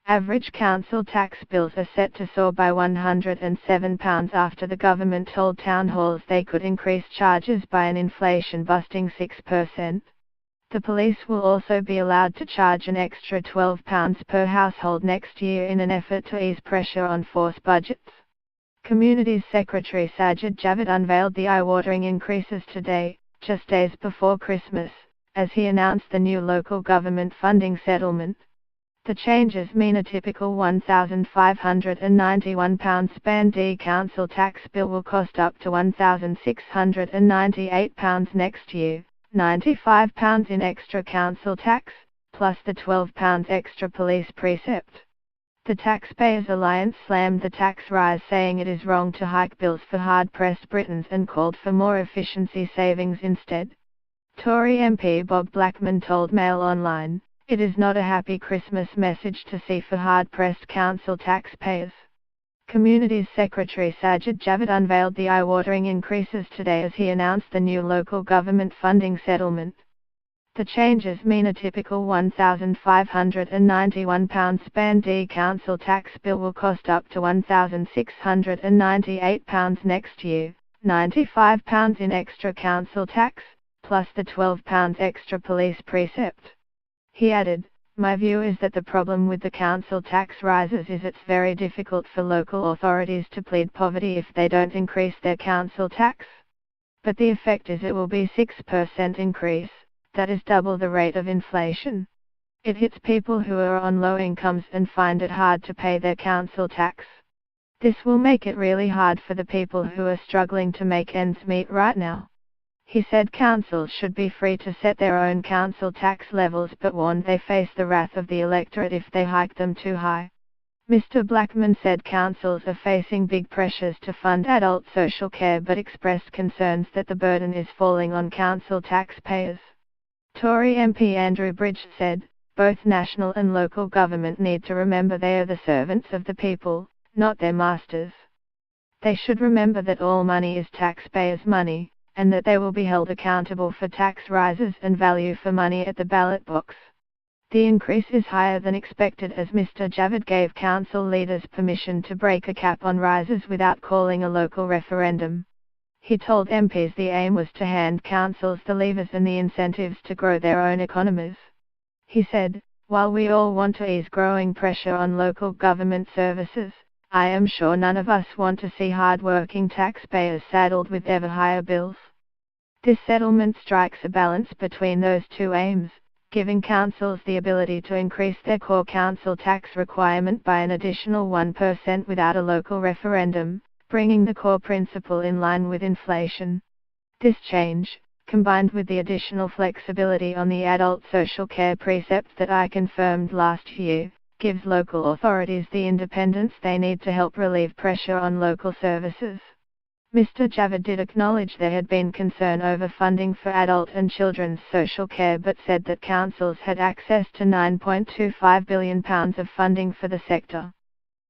Average council tax bills are set to soar by £107 after the government told town halls they could increase charges by an inflation-busting 6%. The police will also be allowed to charge an extra £12 per household next year in an effort to ease pressure on force budgets. Communities Secretary Sajid Javid unveiled the eye-watering increases today, just days before Christmas, as he announced the new local government funding settlement. The changes mean a typical £1,591 Band D council tax bill will cost up to £1,698 next year, £95 in extra council tax, plus the £12 extra police precept. The Taxpayers Alliance slammed the tax rise, saying it is wrong to hike bills for hard-pressed Britons and called for more efficiency savings instead. Tory MP Bob Blackman told Mail Online, "It is not a happy Christmas message to see for hard-pressed council taxpayers." Communities Secretary Sajid Javid unveiled the eye-watering increases today as he announced the new local government funding settlement. The changes mean a typical £1,591 Band D council tax bill will cost up to £1,698 next year, £95 in extra council tax, plus the £12 extra police precept. He added, "My view is that the problem with the council tax rises is it's very difficult for local authorities to plead poverty if they don't increase their council tax. But the effect is it will be 6% increase. That is double the rate of inflation. It hits people who are on low incomes and find it hard to pay their council tax. This will make it really hard for the people who are struggling to make ends meet right now." He said councils should be free to set their own council tax levels, but warned they face the wrath of the electorate if they hike them too high. Mr. Blackman said councils are facing big pressures to fund adult social care, but expressed concerns that the burden is falling on council taxpayers. Tory MP Andrew Bridge said, "Both national and local government need to remember they are the servants of the people, not their masters. They should remember that all money is taxpayers' money, and that they will be held accountable for tax rises and value for money at the ballot box." The increase is higher than expected as Mr. Javid gave council leaders permission to break a cap on rises without calling a local referendum. He told MPs the aim was to hand councils the levers and the incentives to grow their own economies. He said, "While we all want to ease growing pressure on local government services, I am sure none of us want to see hard-working taxpayers saddled with ever higher bills." This settlement strikes a balance between those two aims, giving councils the ability to increase their core council tax requirement by an additional 1% without a local referendum, bringing the core principle in line with inflation. This change, combined with the additional flexibility on the adult social care precept that I confirmed last year, gives local authorities the independence they need to help relieve pressure on local services. Mr. Javid did acknowledge there had been concern over funding for adult and children's social care, but said that councils had access to £9.25 billion of funding for the sector.